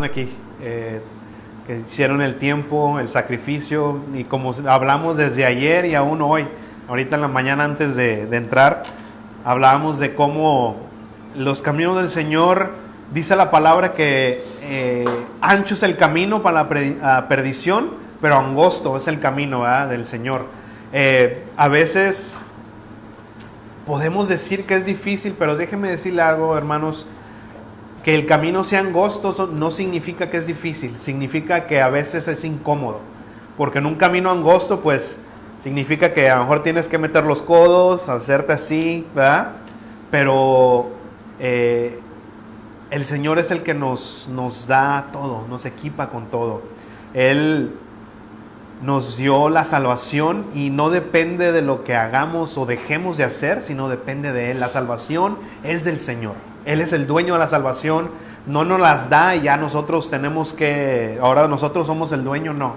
Aquí, que hicieron el tiempo, el sacrificio, y como hablamos desde ayer y aún hoy, ahorita en la mañana antes de entrar, hablábamos de cómo los caminos del Señor, dice la palabra que ancho es el camino para la perdición, pero angosto es el camino, ¿verdad?, del Señor. A veces podemos decir que es difícil, pero déjenme decirle algo, hermanos. Que el camino sea angosto no significa que es difícil, significa que a veces es incómodo. Porque en un camino angosto, pues, significa que a lo mejor tienes que meter los codos, hacerte así, ¿verdad? Pero el Señor es el que nos da todo, nos equipa con todo. Él nos dio la salvación y no depende de lo que hagamos o dejemos de hacer, sino depende de Él. La salvación es del Señor. Él es el dueño de la salvación, no nos las da y ya nosotros tenemos que, ahora nosotros somos el dueño, no.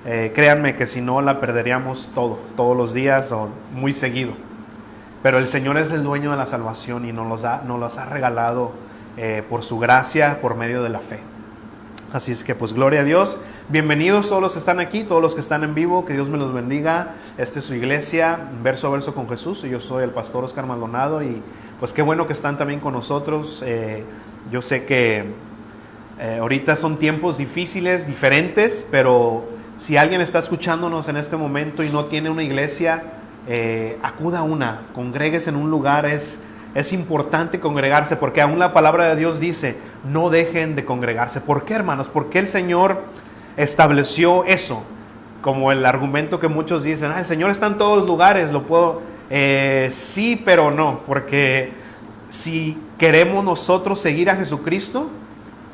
Créanme que si no la perderíamos todos los días o muy seguido. Pero el Señor es el dueño de la salvación y nos los ha regalado por su gracia, por medio de la fe. Así es que pues gloria a Dios. Bienvenidos todos los que están aquí, todos los que están en vivo, que Dios me los bendiga. Esta es su iglesia, verso a verso con Jesús, y yo soy el pastor Oscar Maldonado y pues qué bueno que están también con nosotros. Yo sé que ahorita son tiempos difíciles, diferentes, pero si alguien está escuchándonos en este momento y no tiene una iglesia, acuda a una, congréguese en un lugar. Es importante congregarse porque aún la palabra de Dios dice, no dejen de congregarse. ¿Por qué, hermanos? Porque el Señor estableció eso, como el argumento que muchos dicen, el Señor está en todos lugares, lo puedo... sí, pero no, porque si queremos nosotros seguir a Jesucristo,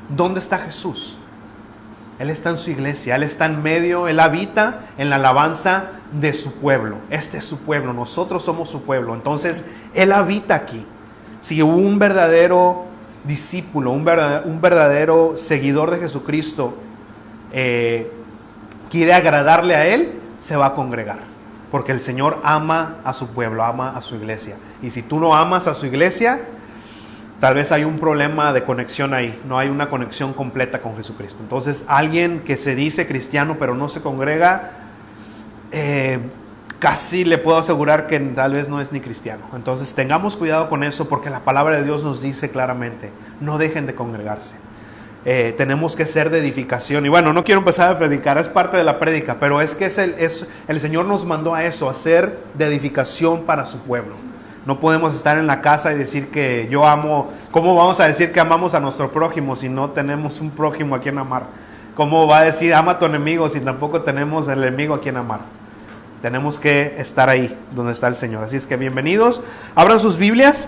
¿dónde está Jesús? Él está en su iglesia, Él está en medio, Él habita en la alabanza de su pueblo. Este es su pueblo, nosotros somos su pueblo. Entonces, Él habita aquí. Si un verdadero discípulo, un verdadero seguidor de Jesucristo quiere agradarle a Él, se va a congregar. Porque el Señor ama a su pueblo, ama a su iglesia. Y si tú no amas a su iglesia, tal vez hay un problema de conexión ahí. No hay una conexión completa con Jesucristo. Entonces, alguien que se dice cristiano pero no se congrega, casi le puedo asegurar que tal vez no es ni cristiano. Entonces, tengamos cuidado con eso porque la palabra de Dios nos dice claramente, no dejen de congregarse. Tenemos que ser de edificación. Y bueno, no quiero empezar a predicar, es parte de la prédica, pero es que el Señor nos mandó a eso, a ser de edificación para su pueblo. No podemos estar en la casa y decir que yo amo. ¿Cómo vamos a decir que amamos a nuestro prójimo si no tenemos un prójimo a quien amar? ¿Cómo va a decir ama a tu enemigo si tampoco tenemos el enemigo a quien amar? Tenemos que estar ahí donde está el Señor. Así es que bienvenidos, abran sus Biblias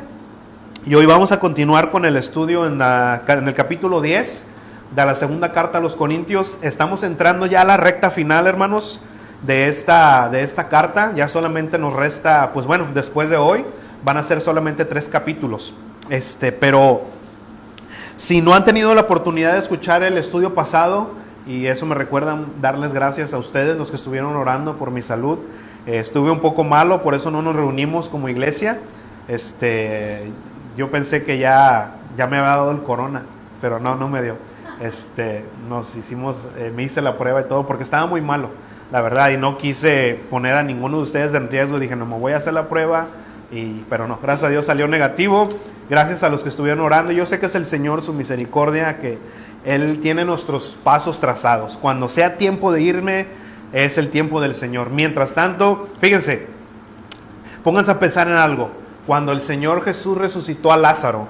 y hoy vamos a continuar con el estudio en el capítulo 10 de la segunda carta a los Corintios. Estamos entrando ya a la recta final, hermanos, de esta carta. Ya solamente nos resta, pues bueno, después de hoy van a ser solamente 3 capítulos. Pero si no han tenido la oportunidad de escuchar el estudio pasado, y eso me recuerda darles gracias a ustedes, los que estuvieron orando por mi salud. Estuve un poco malo, por eso no nos reunimos como iglesia. Yo pensé que ya me había dado el corona, pero no me dio. Me hice la prueba y todo, porque estaba muy malo, la verdad, y no quise poner a ninguno de ustedes en riesgo. Dije, no, me voy a hacer la prueba, pero no, gracias a Dios salió negativo. Gracias a los que estuvieron orando. Yo sé que es el Señor, su misericordia, que Él tiene nuestros pasos trazados. Cuando sea tiempo de irme, es el tiempo del Señor. Mientras tanto, fíjense, pónganse a pensar en algo. Cuando el Señor Jesús resucitó a Lázaro,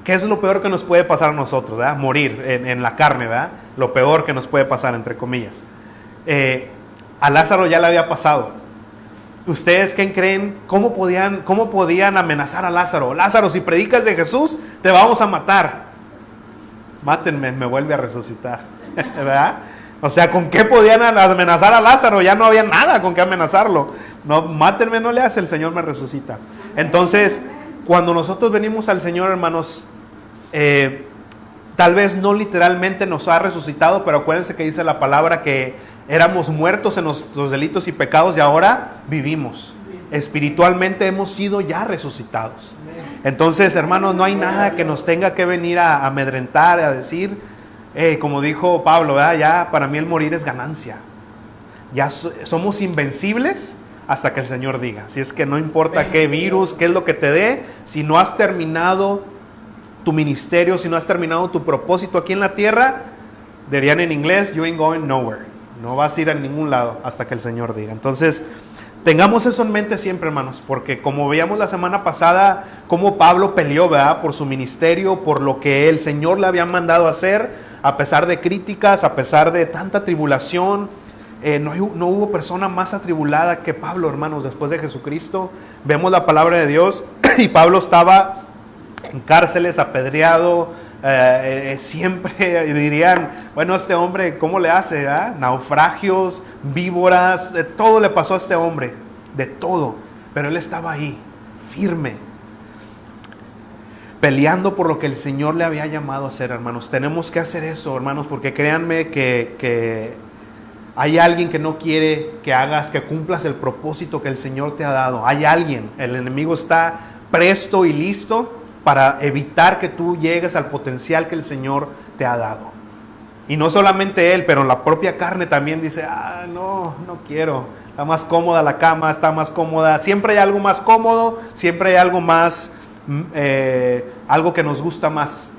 ¿qué es lo peor que nos puede pasar a nosotros, ¿verdad? Morir en la carne, ¿verdad? Lo peor que nos puede pasar, entre comillas. A Lázaro ya le había pasado. ¿Ustedes qué creen? ¿Cómo podían amenazar a Lázaro? Lázaro, si predicas de Jesús, te vamos a matar. Mátenme, me vuelve a resucitar. ¿Verdad? O sea, ¿con qué podían amenazar a Lázaro? Ya no había nada con qué amenazarlo. No, mátenme, no le hace, el Señor me resucita. Entonces, cuando nosotros venimos al Señor, hermanos, tal vez no literalmente nos ha resucitado, pero acuérdense que dice la palabra que éramos muertos en nuestros delitos y pecados y ahora vivimos. espiritualmente hemos sido ya resucitados. Entonces, hermanos, no hay nada que nos tenga que venir a amedrentar, a decir, como dijo Pablo, ¿verdad? Ya para mí el morir es ganancia. Ya somos invencibles hasta que el Señor diga. Si es que no importa qué virus, qué es lo que te dé, si no has terminado tu ministerio, si no has terminado tu propósito aquí en la tierra, dirían en inglés, you ain't going nowhere. No vas a ir a ningún lado hasta que el Señor diga. Entonces, tengamos eso en mente siempre, hermanos, porque como veíamos la semana pasada, cómo Pablo peleó, ¿verdad?, por su ministerio, por lo que el Señor le había mandado hacer, a pesar de críticas, a pesar de tanta tribulación. No hubo persona más atribulada que Pablo, hermanos, después de Jesucristo. Vemos la palabra de Dios y Pablo estaba en cárceles, apedreado, siempre dirían, bueno, este hombre, ¿cómo le hace? Naufragios, víboras, de todo le pasó a este hombre, de todo, pero él estaba ahí, firme, peleando por lo que el Señor le había llamado a hacer, hermanos. Tenemos que hacer eso, hermanos, porque créanme que hay alguien que no quiere que cumplas el propósito que el Señor te ha dado. Hay alguien, el enemigo está presto y listo para evitar que tú llegues al potencial que el Señor te ha dado. Y no solamente él, pero la propia carne también dice, no quiero. Está más cómoda la cama, está más cómoda. Siempre hay algo más cómodo, siempre hay algo más, algo que nos gusta más.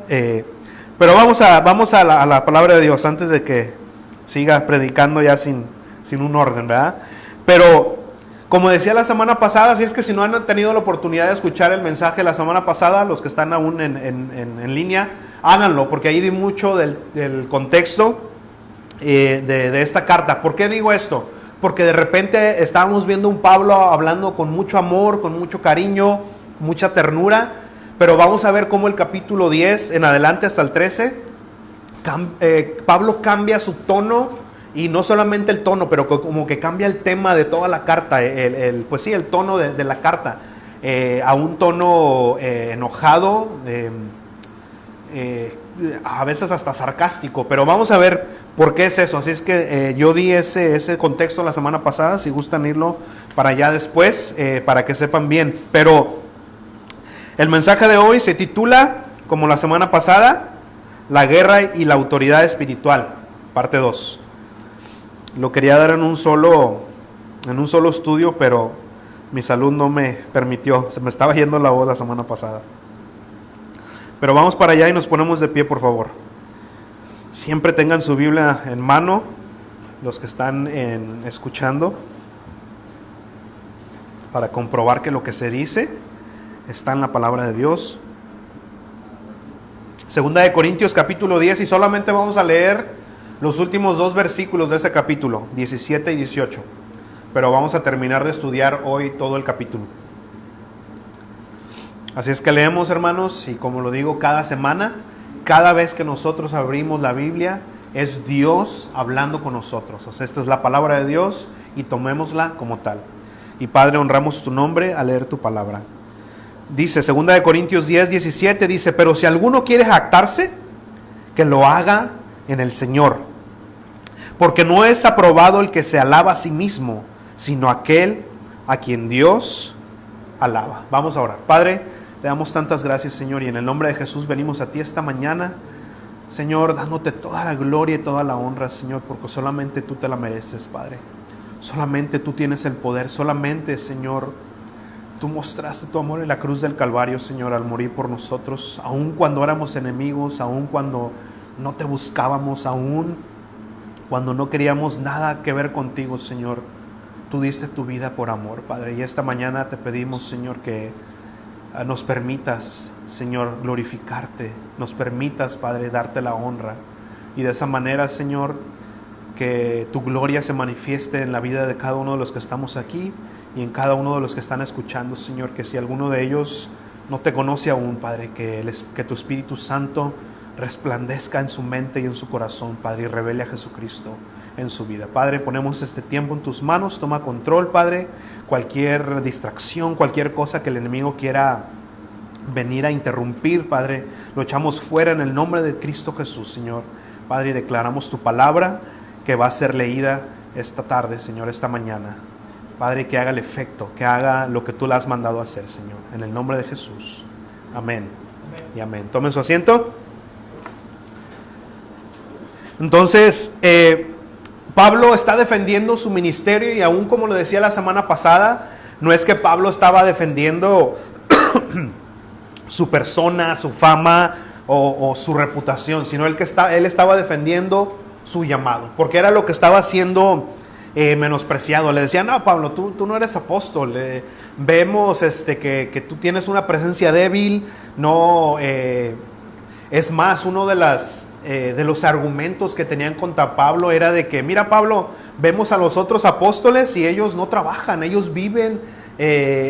Pero vamos a la palabra de Dios antes de que siga predicando ya sin un orden, ¿verdad? Pero como decía la semana pasada, si es que si no han tenido la oportunidad de escuchar el mensaje la semana pasada, los que están aún en línea, háganlo, porque ahí di mucho del contexto de esta carta. ¿Por qué digo esto? Porque de repente estábamos viendo un Pablo hablando con mucho amor, con mucho cariño, mucha ternura, pero vamos a ver cómo el capítulo 10 en adelante hasta el 13, Pablo cambia su tono. Y no solamente el tono, pero como que cambia el tema de toda la carta, pues sí, el tono de la carta, a un tono enojado, a veces hasta sarcástico, pero vamos a ver por qué es eso. Así es que yo di ese contexto la semana pasada, si gustan irlo para allá después, para que sepan bien. Pero el mensaje de hoy se titula, como la semana pasada, La guerra y la autoridad espiritual, parte 2. Lo quería dar en un solo estudio, pero mi salud no me permitió. Se me estaba yendo la voz la semana pasada. Pero vamos para allá y nos ponemos de pie, por favor. Siempre tengan su Biblia en mano, los que están escuchando, para comprobar que lo que se dice está en la palabra de Dios. Segunda de Corintios capítulo 10, y solamente vamos a leer los últimos 2 versículos de ese capítulo, 17 y 18. Pero vamos a terminar de estudiar hoy todo el capítulo. Así es que leemos, hermanos, y como lo digo cada semana, cada vez que nosotros abrimos la Biblia, es Dios hablando con nosotros. O sea, esta es la palabra de Dios y tomémosla como tal. Y Padre, honramos tu nombre al leer tu palabra. Dice, 2 de Corintios 10, 17, dice, pero si alguno quiere jactarse, que lo haga en el Señor. Porque no es aprobado el que se alaba a sí mismo, sino aquel a quien Dios alaba. Vamos a orar. Padre, te damos tantas gracias, Señor, y en el nombre de Jesús venimos a ti esta mañana, Señor, dándote toda la gloria y toda la honra, Señor, porque solamente tú te la mereces, Padre. Solamente tú tienes el poder, solamente, Señor, tú mostraste tu amor en la cruz del Calvario, Señor, al morir por nosotros, aun cuando éramos enemigos, aun cuando no te buscábamos, aun cuando no queríamos nada que ver contigo, Señor. Tú diste tu vida por amor, Padre. Y esta mañana te pedimos, Señor, que nos permitas, Señor, glorificarte. Nos permitas, Padre, darte la honra. Y de esa manera, Señor, que tu gloria se manifieste en la vida de cada uno de los que estamos aquí y en cada uno de los que están escuchando, Señor. Que si alguno de ellos no te conoce aún, Padre, que tu Espíritu Santo resplandezca en su mente y en su corazón, Padre, y revele a Jesucristo en su vida. Padre, ponemos este tiempo en tus manos, toma control, Padre. Cualquier distracción, cualquier cosa que el enemigo quiera venir a interrumpir, Padre, lo echamos fuera en el nombre de Cristo Jesús, Señor. Padre, y declaramos tu palabra que va a ser leída esta tarde, Señor, esta mañana. Padre, que haga el efecto, que haga lo que tú le has mandado a hacer, Señor. En el nombre de Jesús. Amén. Y amén. Tomen su asiento. Entonces, Pablo está defendiendo su ministerio y aún como lo decía la semana pasada, no es que Pablo estaba defendiendo su persona, su fama o su reputación, sino él estaba defendiendo su llamado, porque era lo que estaba siendo menospreciado. Le decían, no, Pablo, tú no eres apóstol, vemos que tú tienes una presencia débil, no, es más, uno de los argumentos que tenían contra Pablo era de que, mira Pablo, vemos a los otros apóstoles y ellos no trabajan, ellos viven,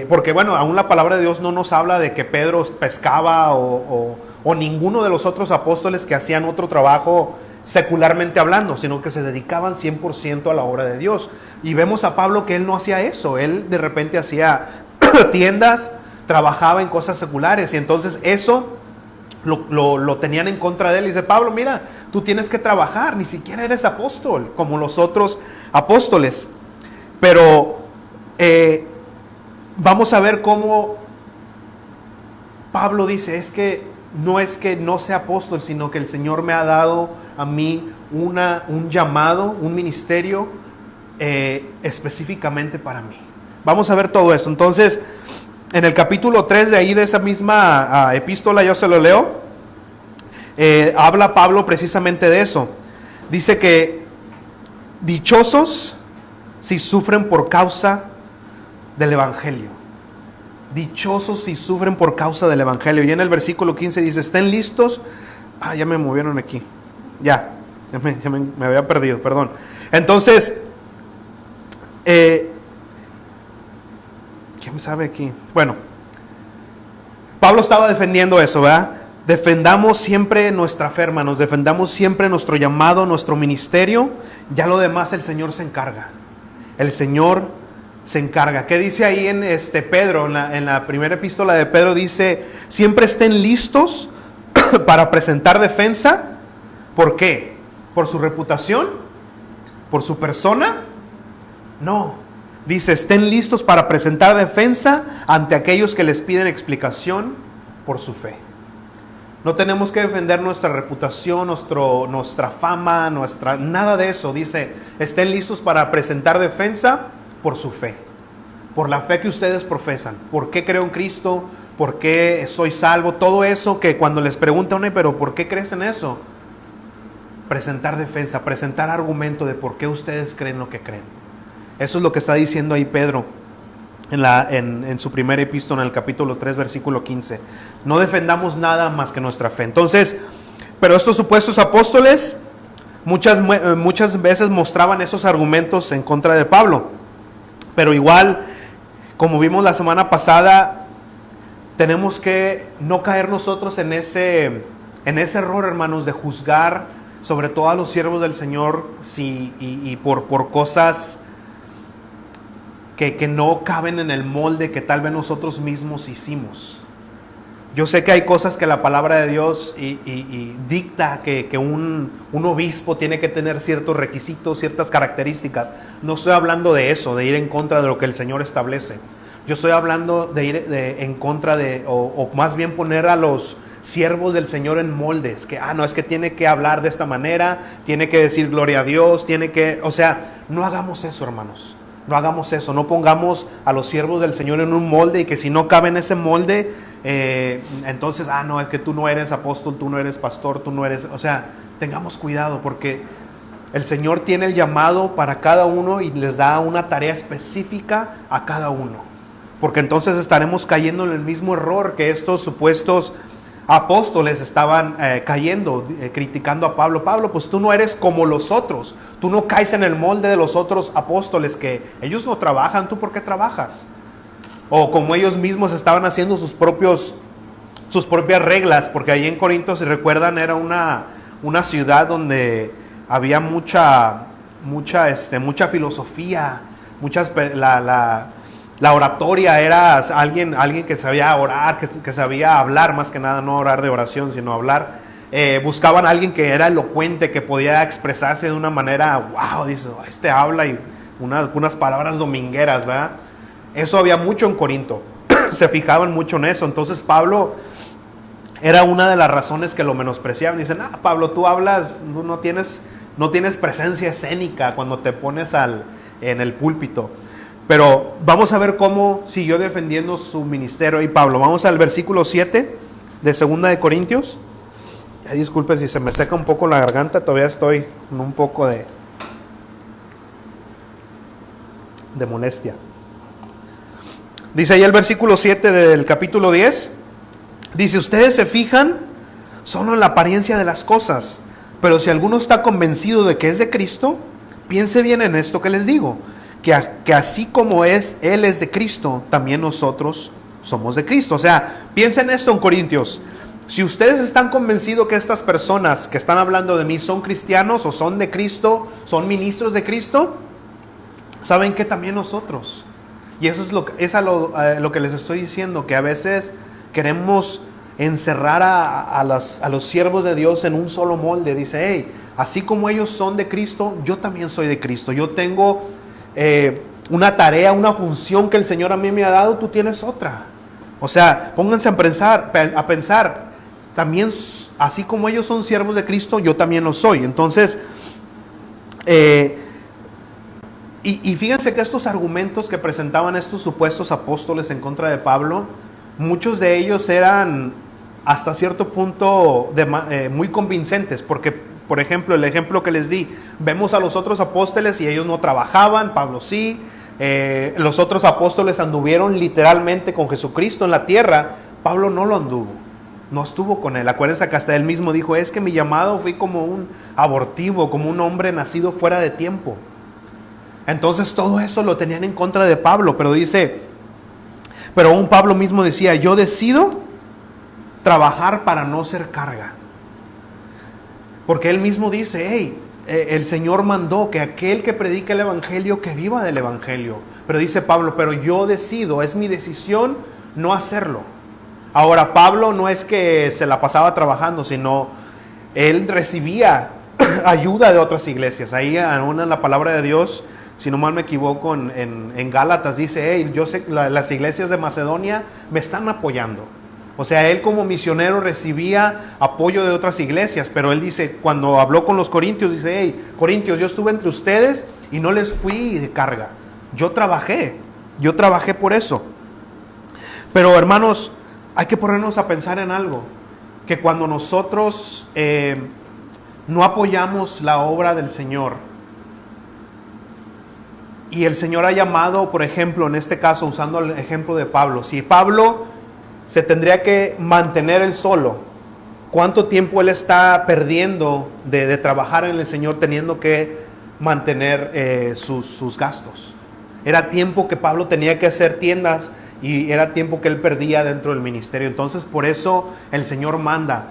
porque bueno, aún la palabra de Dios no nos habla de que Pedro pescaba o ninguno de los otros apóstoles que hacían otro trabajo secularmente hablando, sino que se dedicaban 100% a la obra de Dios. Y vemos a Pablo que él no hacía eso, él de repente hacía tiendas, trabajaba en cosas seculares y entonces eso lo tenían en contra de él. Y dice, Pablo, mira, tú tienes que trabajar, ni siquiera eres apóstol como los otros apóstoles. Pero vamos a ver cómo Pablo dice, es que no sea apóstol, sino que el Señor me ha dado a mí un llamado, un ministerio específicamente para mí. Vamos a ver todo eso. Entonces, en el capítulo 3 de ahí, de esa misma epístola, yo se lo leo, habla Pablo precisamente de eso. Dice que dichosos si sufren por causa del Evangelio. Dichosos si sufren por causa del Evangelio. Y en el versículo 15 dice, estén listos. Ya me movieron aquí. Ya me había perdido, perdón. Entonces, ¿quién sabe aquí? Bueno, Pablo estaba defendiendo eso, ¿verdad? Defendamos siempre nuestra fe, hermanos. Defendamos siempre nuestro llamado, nuestro ministerio. Ya lo demás el Señor se encarga. El Señor se encarga. ¿Qué dice ahí en Pedro? En la primera epístola de Pedro dice, siempre estén listos para presentar defensa. ¿Por qué? ¿Por su reputación? ¿Por su persona? No. Dice, estén listos para presentar defensa ante aquellos que les piden explicación por su fe. No tenemos que defender nuestra reputación, nuestra fama, nada de eso. Dice, estén listos para presentar defensa por su fe, por la fe que ustedes profesan. ¿Por qué creo en Cristo? ¿Por qué soy salvo? Todo eso que cuando les preguntan, pero ¿por qué crees en eso? Presentar defensa, presentar argumento de por qué ustedes creen lo que creen. Eso es lo que está diciendo ahí Pedro en su primera epístola, en el capítulo 3, versículo 15. No defendamos nada más que nuestra fe. Entonces, pero estos supuestos apóstoles muchas veces mostraban esos argumentos en contra de Pablo. Pero igual, como vimos la semana pasada, tenemos que no caer nosotros en ese error, hermanos, de juzgar sobre todo a los siervos del Señor y por cosas que no caben en el molde que tal vez nosotros mismos hicimos. Yo sé que hay cosas que la palabra de Dios dicta que un obispo tiene que tener ciertos requisitos, ciertas características. No estoy hablando de eso, de ir en contra de lo que el Señor establece. Yo estoy hablando de ir en contra o más bien poner a los siervos del Señor en moldes. Que, no, es que tiene que hablar de esta manera, tiene que decir gloria a Dios, no hagamos eso, hermanos. No hagamos eso, no pongamos a los siervos del Señor en un molde y que si no cabe en ese molde, entonces, no, es que tú no eres apóstol, tú no eres pastor, tú no eres... tengamos cuidado porque el Señor tiene el llamado para cada uno y les da una tarea específica a cada uno. Porque entonces estaremos cayendo en el mismo error que estos supuestos apóstoles estaban cayendo, criticando a Pablo. Pablo, pues tú no eres como los otros, tú no caes en el molde de los otros apóstoles, que ellos no trabajan, ¿tú por qué trabajas? O como ellos mismos estaban haciendo sus propias reglas, porque ahí en Corinto, si recuerdan, era una ciudad donde había mucha filosofía, la oratoria era alguien que sabía orar, que sabía hablar, más que nada, no orar de oración, sino hablar. Buscaban a alguien que era elocuente, que podía expresarse de una manera, wow, dice, habla y unas palabras domingueras, ¿verdad? Eso había mucho en Corinto. Se fijaban mucho en eso. Entonces Pablo era una de las razones que lo menospreciaban. Dicen, Pablo, tú hablas, no tienes presencia escénica cuando te pones en el púlpito. Pero vamos a ver cómo siguió defendiendo su ministerio ahí Pablo. Vamos al versículo 7 de 2 de Corintios. Disculpe si se me seca un poco la garganta, todavía estoy con un poco de molestia. Dice ahí el versículo 7 del capítulo 10. Dice, ustedes se fijan solo en la apariencia de las cosas, pero si alguno está convencido de que es de Cristo, piense bien en esto que les digo, que así como Él es de Cristo, también nosotros somos de Cristo. O sea, piensen esto en Corintios. Si ustedes están convencidos que estas personas que están hablando de mí son cristianos o son de Cristo, son ministros de Cristo, saben que también nosotros. Y eso es lo que les estoy diciendo, que a veces queremos encerrar a los siervos de Dios en un solo molde. Dice, hey, así como ellos son de Cristo, yo también soy de Cristo. Yo tengo una tarea, una función que el Señor a mí me ha dado, tú tienes otra. O sea, pónganse a pensar, también así como ellos son siervos de Cristo, yo también lo soy. Entonces, y fíjense que estos argumentos que presentaban estos supuestos apóstoles en contra de Pablo, muchos de ellos eran hasta cierto punto muy convincentes, porque, por ejemplo, el ejemplo que les di, vemos a los otros apóstoles y ellos no trabajaban, Pablo sí. Los otros apóstoles anduvieron literalmente con Jesucristo en la tierra, Pablo no lo anduvo, no estuvo con él. Acuérdense que hasta él mismo dijo, es que mi llamado fui como un abortivo, como un hombre nacido fuera de tiempo. Entonces todo eso lo tenían en contra de Pablo, pero aún Pablo mismo decía, yo decido trabajar para no ser carga. Porque él mismo dice, hey, el Señor mandó que aquel que predica el evangelio, que viva del evangelio. Pero dice Pablo, pero yo decido, es mi decisión no hacerlo. Ahora, Pablo no es que se la pasaba trabajando, sino él recibía ayuda de otras iglesias. Ahí aún en la palabra de Dios, si no mal me equivoco, en Gálatas dice, hey, yo sé que las iglesias de Macedonia me están apoyando. O sea, él como misionero recibía apoyo de otras iglesias, pero él dice, cuando habló con los corintios, dice, hey, corintios, yo estuve entre ustedes y no les fui de carga. Yo trabajé por eso. Pero hermanos, hay que ponernos a pensar en algo, que cuando nosotros no apoyamos la obra del Señor, y el Señor ha llamado, por ejemplo, en este caso, usando el ejemplo de Pablo, si Pablo se tendría que mantener él solo, ¿cuánto tiempo él está perdiendo de trabajar en el Señor teniendo que mantener sus gastos? Era tiempo que Pablo tenía que hacer tiendas y era tiempo que él perdía dentro del ministerio. Entonces por eso el Señor manda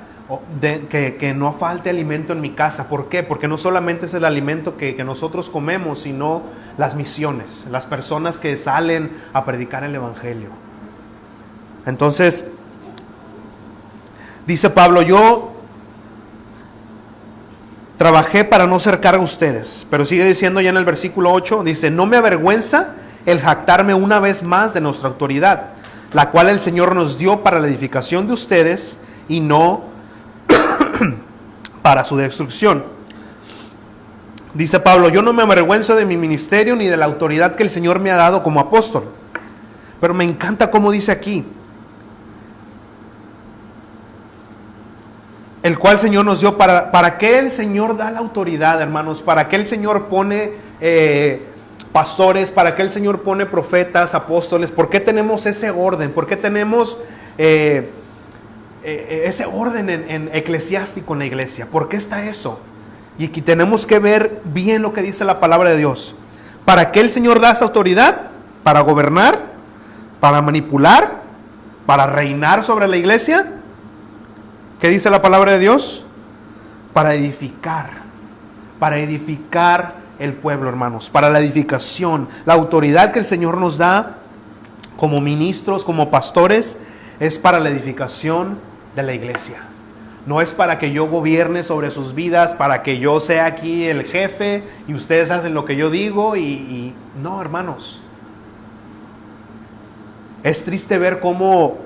que no falte alimento en mi casa. ¿Por qué? Porque no solamente es el alimento que nosotros comemos, sino las misiones, las personas que salen a predicar el evangelio. Entonces, dice Pablo, yo trabajé para no ser carga a ustedes. Pero sigue diciendo ya en el versículo 8, dice, no me avergüenza el jactarme una vez más de nuestra autoridad, la cual el Señor nos dio para la edificación de ustedes y no para su destrucción. Dice Pablo, yo no me avergüenzo de mi ministerio ni de la autoridad que el Señor me ha dado como apóstol. Pero me encanta cómo dice aquí, el cual el Señor nos dio. ¿Para qué el Señor da la autoridad, hermanos? ¿Para qué el Señor pone pastores? ¿Para qué el Señor pone profetas, apóstoles? ¿Por qué tenemos ese orden? ¿Por qué tenemos ese orden en eclesiástico en la iglesia? ¿Por qué está eso? Y aquí tenemos que ver bien lo que dice la palabra de Dios. ¿Para qué el Señor da esa autoridad? ¿Para gobernar? ¿Para manipular? ¿Para reinar sobre la iglesia? ¿Qué dice la palabra de Dios? Para edificar el pueblo, hermanos, para la edificación. La autoridad que el Señor nos da como ministros, como pastores, es para la edificación de la iglesia. No es para que yo gobierne sobre sus vidas, para que yo sea aquí el jefe y ustedes hacen lo que yo digo y no, hermanos. Es triste ver cómo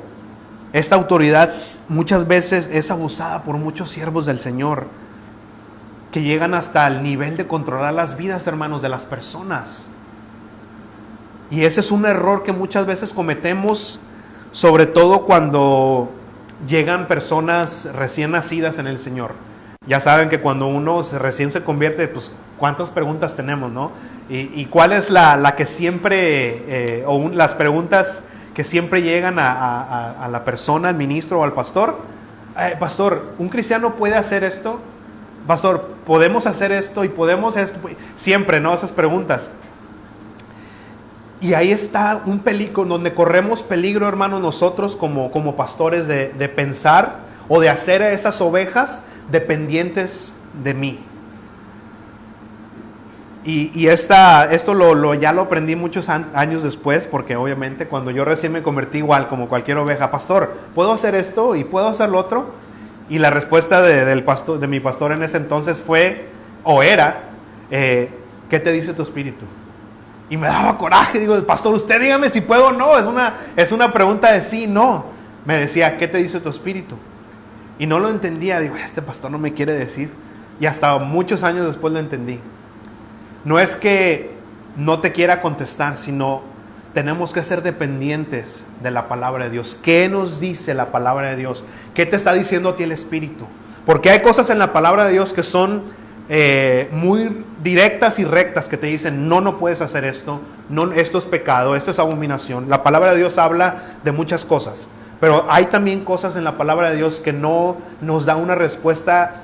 esta autoridad muchas veces es abusada por muchos siervos del Señor, que llegan hasta el nivel de controlar las vidas, hermanos, de las personas. Y ese es un error que muchas veces cometemos, sobre todo cuando llegan personas recién nacidas en el Señor. Ya saben que cuando uno recién se convierte, pues cuántas preguntas tenemos, ¿no? Y cuál es la que siempre, las preguntas que siempre llegan a la persona, al ministro o al pastor. Pastor, ¿un cristiano puede hacer esto? Pastor, ¿podemos hacer esto? Y podemos esto. Siempre, ¿no? Esas preguntas. Y ahí está un peligro, donde corremos peligro, hermanos, nosotros como pastores de pensar o de hacer a esas ovejas dependientes de mí. Y esto ya lo aprendí muchos años después, porque obviamente cuando yo recién me convertí igual como cualquier oveja, pastor, ¿puedo hacer esto y puedo hacer lo otro? Y la respuesta de mi pastor en ese entonces fue, o era, ¿qué te dice tu espíritu? Y me daba coraje, digo, pastor, usted dígame si puedo o no, es una pregunta de sí, no. Me decía, ¿qué te dice tu espíritu? Y no lo entendía, digo, este pastor no me quiere decir. Y hasta muchos años después lo entendí. No es que no te quiera contestar, sino tenemos que ser dependientes de la palabra de Dios. ¿Qué nos dice la palabra de Dios? ¿Qué te está diciendo a ti el Espíritu? Porque hay cosas en la palabra de Dios que son muy directas y rectas, que te dicen, no puedes hacer esto, no, esto es pecado, esto es abominación. La palabra de Dios habla de muchas cosas, pero hay también cosas en la palabra de Dios que no nos da una respuesta,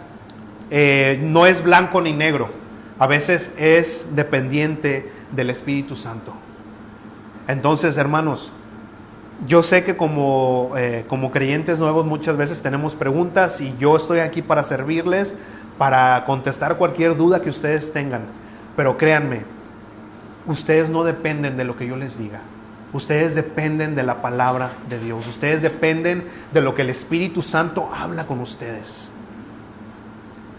no es blanco ni negro. A veces es dependiente del Espíritu Santo. Entonces, hermanos, yo sé que como creyentes nuevos muchas veces tenemos preguntas y yo estoy aquí para servirles, para contestar cualquier duda que ustedes tengan. Pero créanme, ustedes no dependen de lo que yo les diga. Ustedes dependen de la palabra de Dios. Ustedes dependen de lo que el Espíritu Santo habla con ustedes.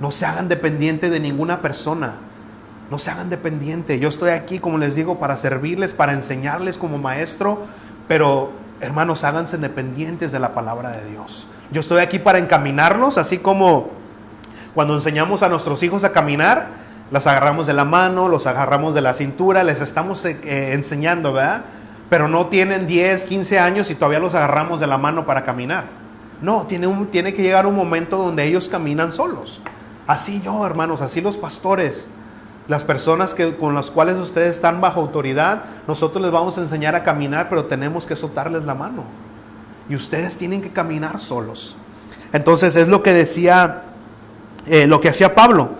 No se hagan dependientes de ninguna persona. No se hagan dependientes. Yo estoy aquí, como les digo, para servirles, para enseñarles como maestro. Pero, hermanos, háganse dependientes de la palabra de Dios. Yo estoy aquí para encaminarlos, así como cuando enseñamos a nuestros hijos a caminar, los agarramos de la mano, los agarramos de la cintura, les estamos enseñando, ¿verdad? Pero no tienen 10, 15 años y todavía los agarramos de la mano para caminar. No, tiene que llegar un momento donde ellos caminan solos. Así yo, hermanos, así los pastores, las personas con las cuales ustedes están bajo autoridad, nosotros les vamos a enseñar a caminar, pero tenemos que soltarles la mano. Y ustedes tienen que caminar solos. Entonces es lo que decía, lo que hacía Pablo.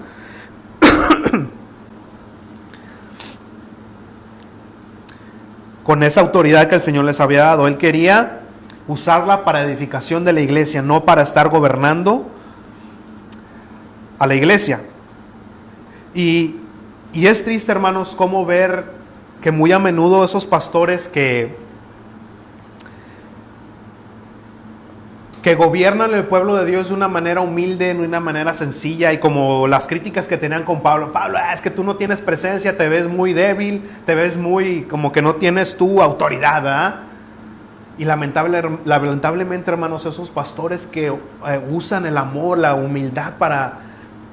Con esa autoridad que el Señor les había dado, Él quería usarla para edificación de la iglesia, no para estar gobernando a la iglesia. Y es triste, hermanos, cómo ver que muy a menudo esos pastores que gobiernan el pueblo de Dios de una manera humilde, de una manera sencilla, y como las críticas que tenían con Pablo, es que tú no tienes presencia, te ves muy débil, te ves muy como que no tienes tu autoridad, ¿verdad? Y lamentablemente, hermanos, esos pastores que usan el amor, la humildad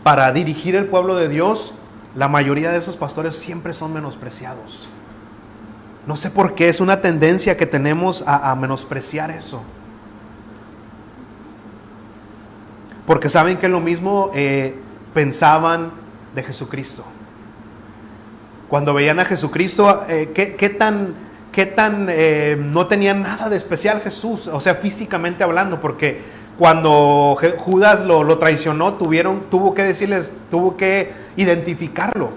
para dirigir el pueblo de Dios, la mayoría de esos pastores siempre son menospreciados. No sé por qué, es una tendencia que tenemos a menospreciar eso. Porque saben que lo mismo pensaban de Jesucristo. Cuando veían a Jesucristo, ¿qué tan no tenía nada de especial Jesús? O sea, físicamente hablando, porque cuando Judas lo traicionó, tuvo que identificarlo.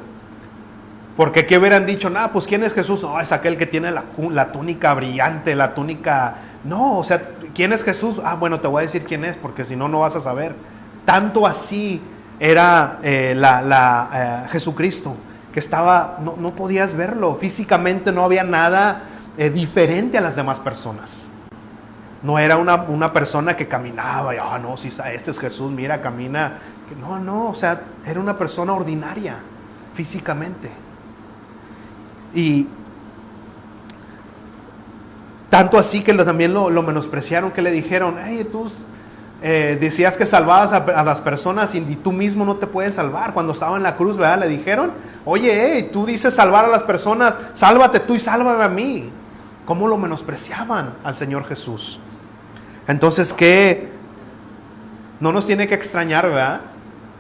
Porque ¿qué hubieran dicho? Pues ¿quién es Jesús? No, es aquel que tiene la túnica brillante, la túnica... No, o sea, ¿quién es Jesús? Bueno, te voy a decir quién es, porque si no, no vas a saber. Tanto así era Jesucristo, que estaba, no podías verlo. Físicamente no había nada diferente a las demás personas. No era una persona que caminaba y, no, si este es Jesús, mira, camina. No, o sea, era una persona ordinaria, físicamente. Y tanto así que también lo menospreciaron, que le dijeron, hey, tú decías que salvabas a las personas y tú mismo no te puedes salvar. Cuando estaba en la cruz, ¿verdad? Le dijeron, oye, hey, tú dices salvar a las personas, sálvate tú y sálvame a mí. ¿Cómo lo menospreciaban al Señor Jesús? Entonces, ¿qué? No nos tiene que extrañar, ¿verdad?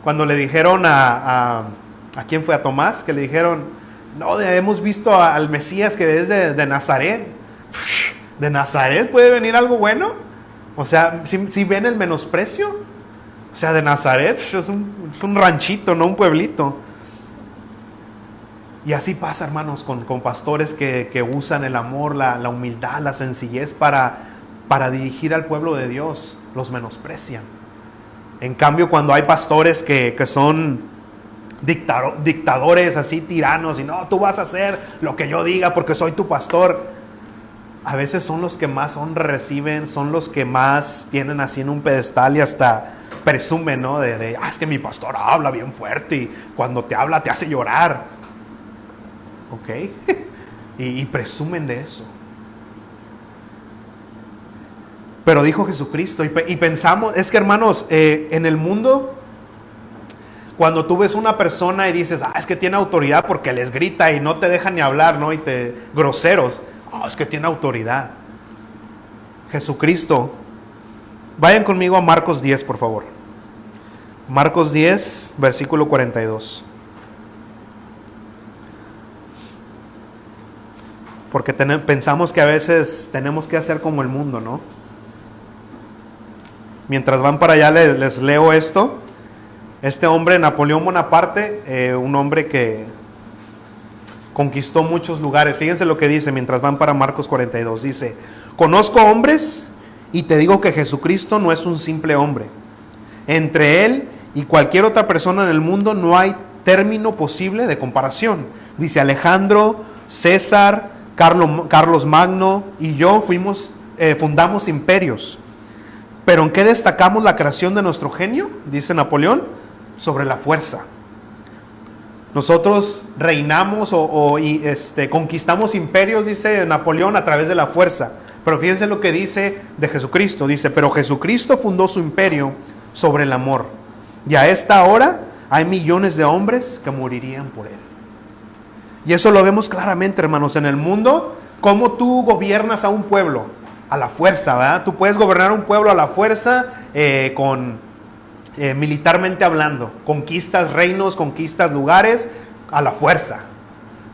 Cuando le dijeron ¿a quién fue? A Tomás, que le dijeron, no, hemos visto al Mesías que es de Nazaret. ¿De Nazaret puede venir algo bueno? O sea, si ven el menosprecio, o sea, de Nazaret es un ranchito, no un pueblito. Y así pasa, hermanos, con pastores que usan el amor, la humildad, la sencillez para dirigir al pueblo de Dios. Los menosprecian. En cambio, cuando hay pastores que son dictadores así, tiranos, y no, tú vas a hacer lo que yo diga porque soy tu pastor, a veces son los que más honra reciben, son los que más tienen así en un pedestal y hasta presumen, ¿no? Es que mi pastor habla bien fuerte y cuando te habla te hace llorar. ¿Ok? y presumen de eso. Pero dijo Jesucristo, y pensamos, es que hermanos, en el mundo, cuando tú ves una persona y dices, es que tiene autoridad porque les grita y no te deja ni hablar, ¿no? Groseros. Es que tiene autoridad. Jesucristo. Vayan conmigo a Marcos 10, por favor. Marcos 10, versículo 42. Porque pensamos que a veces tenemos que hacer como el mundo, ¿no? Mientras van para allá les leo esto. Este hombre, Napoleón Bonaparte, un hombre que conquistó muchos lugares. Fíjense lo que dice mientras van para Marcos 42. Dice, conozco hombres y te digo que Jesucristo no es un simple hombre. Entre él y cualquier otra persona en el mundo no hay término posible de comparación. Dice, Alejandro, César, Carlos Magno y yo fundamos imperios. ¿Pero en qué destacamos la creación de nuestro genio? Dice Napoleón, sobre la fuerza. Nosotros reinamos conquistamos imperios, dice Napoleón, a través de la fuerza. Pero fíjense lo que dice de Jesucristo. Dice, pero Jesucristo fundó su imperio sobre el amor. Y a esta hora hay millones de hombres que morirían por él. Y eso lo vemos claramente, hermanos, en el mundo. Cómo tú gobiernas a un pueblo a la fuerza, ¿verdad? Tú puedes gobernar un pueblo a la fuerza militarmente hablando. Conquistas reinos, conquistas lugares a la fuerza.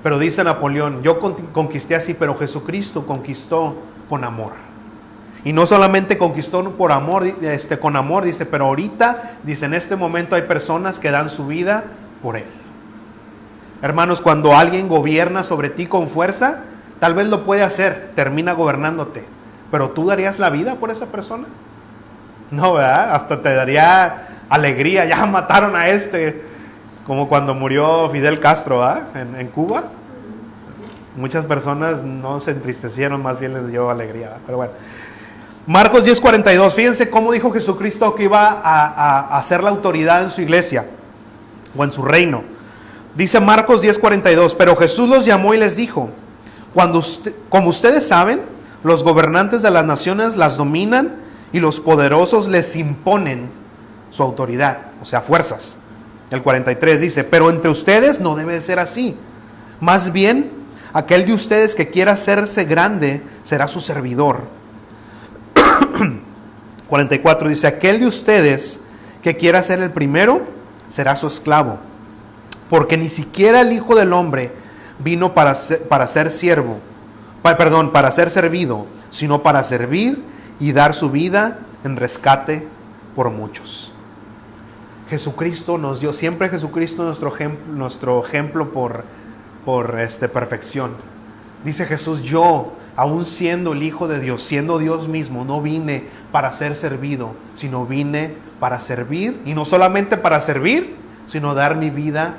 Pero dice Napoleón, yo conquisté así, pero Jesucristo conquistó con amor. Y no solamente conquistó por amor, con amor, dice, pero ahorita, dice, en este momento hay personas que dan su vida por él. Hermanos, cuando alguien gobierna sobre ti con fuerza, tal vez lo puede hacer, termina gobernándote. ¿Pero tú darías la vida por esa persona? No, ¿verdad? Hasta te daría alegría, ya mataron a como cuando murió Fidel Castro, ¿verdad? En Cuba. Muchas personas no se entristecieron, más bien les dio alegría, ¿verdad? Pero bueno. Marcos 10:42, fíjense cómo dijo Jesucristo que iba a ser la autoridad en su iglesia o en su reino. Dice Marcos 10:42, pero Jesús los llamó y les dijo, como ustedes saben, los gobernantes de las naciones las dominan y los poderosos les imponen su autoridad, o sea, fuerzas. El 43 dice, pero entre ustedes no debe ser así. Más bien, aquel de ustedes que quiera hacerse grande será su servidor. 44 dice, aquel de ustedes que quiera ser el primero será su esclavo. Porque ni siquiera el Hijo del Hombre vino para ser servido, sino para servir y dar su vida en rescate por muchos. Jesucristo nos dio, siempre Jesucristo nuestro ejemplo por perfección. Dice Jesús, yo, aún siendo el Hijo de Dios, siendo Dios mismo, no vine para ser servido, sino vine para servir, y no solamente para servir, sino dar mi vida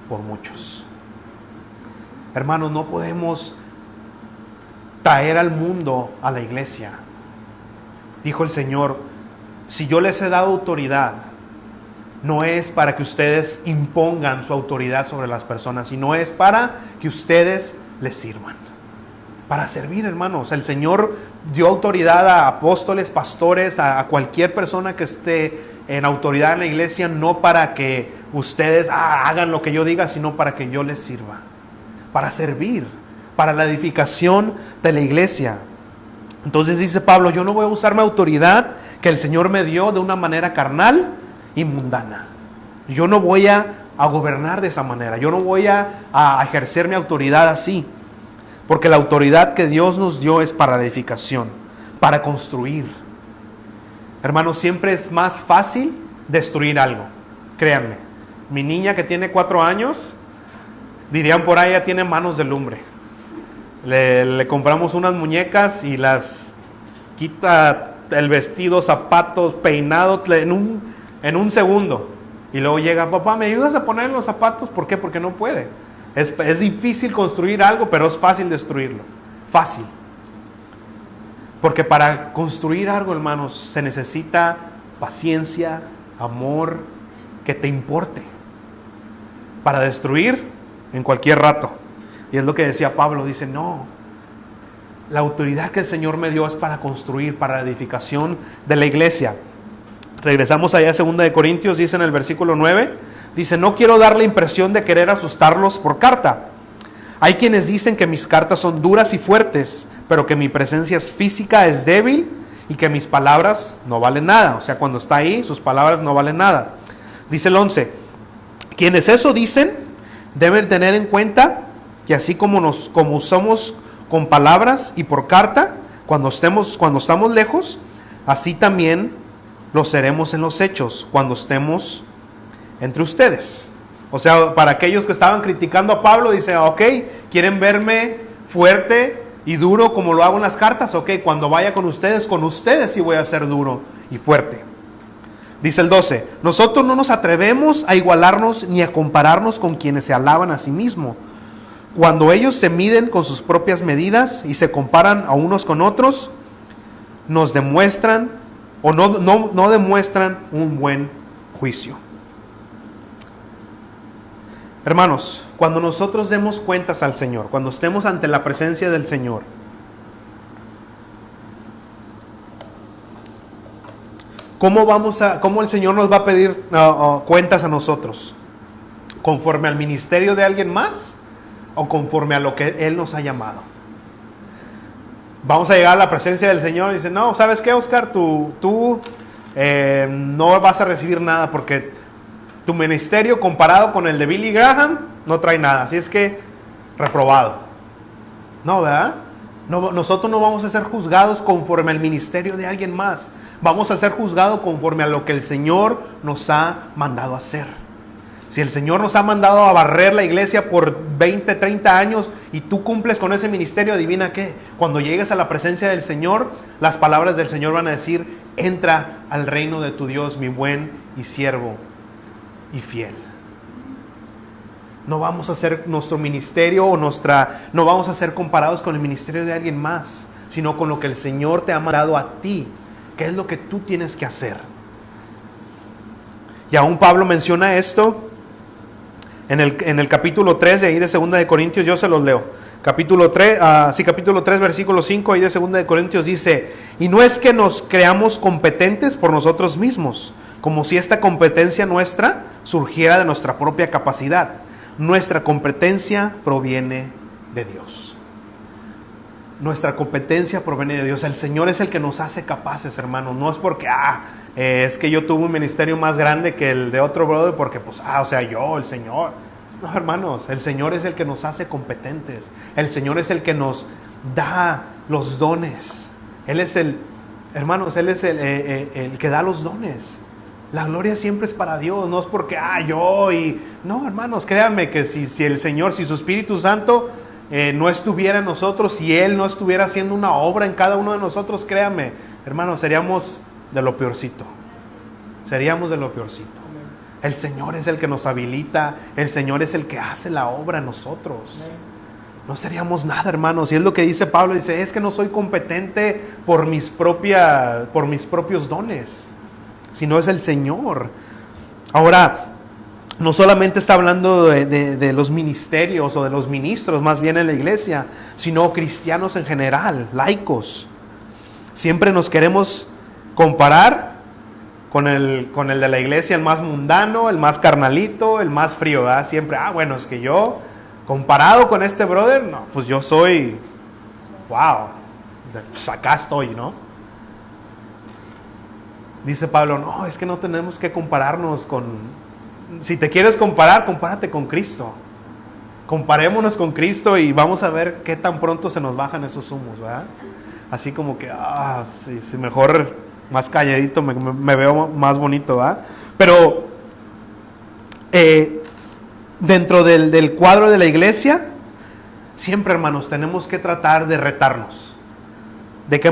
por muchos. Hermanos, no podemos traer al mundo a la iglesia. Dijo el Señor, si yo les he dado autoridad, no es para que ustedes impongan su autoridad sobre las personas, sino es para que ustedes les sirvan. Para servir, hermanos. El Señor dio autoridad a apóstoles, pastores, a cualquier persona que esté en autoridad en la iglesia, no para que ustedes hagan lo que yo diga, sino para que yo les sirva. Para servir, para la edificación de la iglesia. Entonces dice Pablo, yo no voy a usar mi autoridad que el Señor me dio de una manera carnal y mundana. Yo no voy a gobernar de esa manera. Yo no voy a ejercer mi autoridad así. Porque la autoridad que Dios nos dio es para la edificación, para construir. Hermanos, siempre es más fácil destruir algo. Créanme. Mi niña que tiene 4 años, dirían por ahí, ya tiene manos de lumbre. Le compramos unas muñecas y las quita el vestido, zapatos, peinado en un segundo. Y luego llega, papá, ¿me ayudas a poner los zapatos? ¿Por qué? Porque no puede. Es difícil construir algo, pero es fácil destruirlo. Fácil. Porque para construir algo, hermanos, se necesita paciencia, amor, que te importe. Para destruir, en cualquier rato. Y es lo que decía Pablo, dice, no. La autoridad que el Señor me dio es para construir, para la edificación de la iglesia. Regresamos allá a 2 Corintios, dice en el versículo 9. Dice, no quiero dar la impresión de querer asustarlos por carta. Hay quienes dicen que mis cartas son duras y fuertes, pero que mi presencia física es débil y que mis palabras no valen nada. O sea, cuando está ahí, sus palabras no valen nada. Dice el 11, quienes eso dicen deben tener en cuenta que así como somos con palabras y por carta, cuando estamos lejos, así también lo seremos en los hechos, cuando estemos entre ustedes. O sea, para aquellos que estaban criticando a Pablo, dice, ok, ¿quieren verme fuerte y duro como lo hago en las cartas? Ok, cuando vaya con ustedes sí voy a ser duro y fuerte. Dice el 12, nosotros no nos atrevemos a igualarnos ni a compararnos con quienes se alaban a sí mismos. Cuando ellos se miden con sus propias medidas y se comparan a unos con otros, nos demuestran o no demuestran un buen juicio. Hermanos, cuando nosotros demos cuentas al Señor, cuando estemos ante la presencia del Señor, ¿cómo el Señor nos va a pedir cuentas a nosotros? ¿Conforme al ministerio de alguien más o conforme a lo que Él nos ha llamado? Vamos a llegar a la presencia del Señor y dice, no, ¿sabes qué, Oscar? Tú no vas a recibir nada porque tu ministerio comparado con el de Billy Graham no trae nada. Así es que, reprobado. No, ¿verdad? No, nosotros no vamos a ser juzgados conforme al ministerio de alguien más. Vamos a ser juzgados conforme a lo que el Señor nos ha mandado a hacer. Si el Señor nos ha mandado a barrer la iglesia por 20, 30 años y tú cumples con ese ministerio, adivina qué. Cuando llegues a la presencia del Señor, las palabras del Señor van a decir, entra al reino de tu Dios, mi buen y siervo y fiel. No vamos a hacer nuestro ministerio no vamos a ser comparados con el ministerio de alguien más, sino con lo que el Señor te ha mandado a ti, que es lo que tú tienes que hacer. Y aún Pablo menciona esto en el capítulo 3 de ahí de 2 Corintios, yo se los leo. Capítulo 3, versículo 5 ahí de 2 Corintios dice, y no es que nos creamos competentes por nosotros mismos, como si esta competencia nuestra surgiera de nuestra propia capacidad. Nuestra competencia proviene de Dios. Nuestra competencia proviene de Dios. El Señor es el que nos hace capaces, hermanos. No es porque, es que yo tuve un ministerio más grande que el de otro brother, porque yo, el Señor. No, hermanos, el Señor es el que nos hace competentes. El Señor es el que nos da los dones. Él es el que da los dones. La gloria siempre es para Dios, no es porque, no, hermanos, créanme que si el Señor, si su Espíritu Santo no estuviera en nosotros, si Él no estuviera haciendo una obra en cada uno de nosotros, créanme, hermanos, seríamos de lo peorcito. El Señor es el que nos habilita, el Señor es el que hace la obra en nosotros. no seríamos nada, hermanos. Y es lo que dice Pablo, dice, es que no soy competente por mis propios dones, sino es el Señor. Ahora, no solamente está hablando de los ministerios o de los ministros, más bien en la iglesia, sino cristianos en general, laicos. Siempre nos queremos comparar con el de la iglesia, el más mundano, el más carnalito, el más frío, ¿verdad? Siempre, bueno, es que yo, comparado con este brother, no, pues yo soy, wow, pues acá estoy, ¿no? Dice Pablo, no, es que no tenemos que compararnos si te quieres comparar, compárate con Cristo. Comparémonos con Cristo y vamos a ver qué tan pronto se nos bajan esos humos, ¿verdad? Así como que, sí, mejor más calladito, me veo más bonito, ¿verdad? Pero dentro del cuadro de la iglesia, siempre, hermanos, tenemos que tratar de retarnos. ¿De qué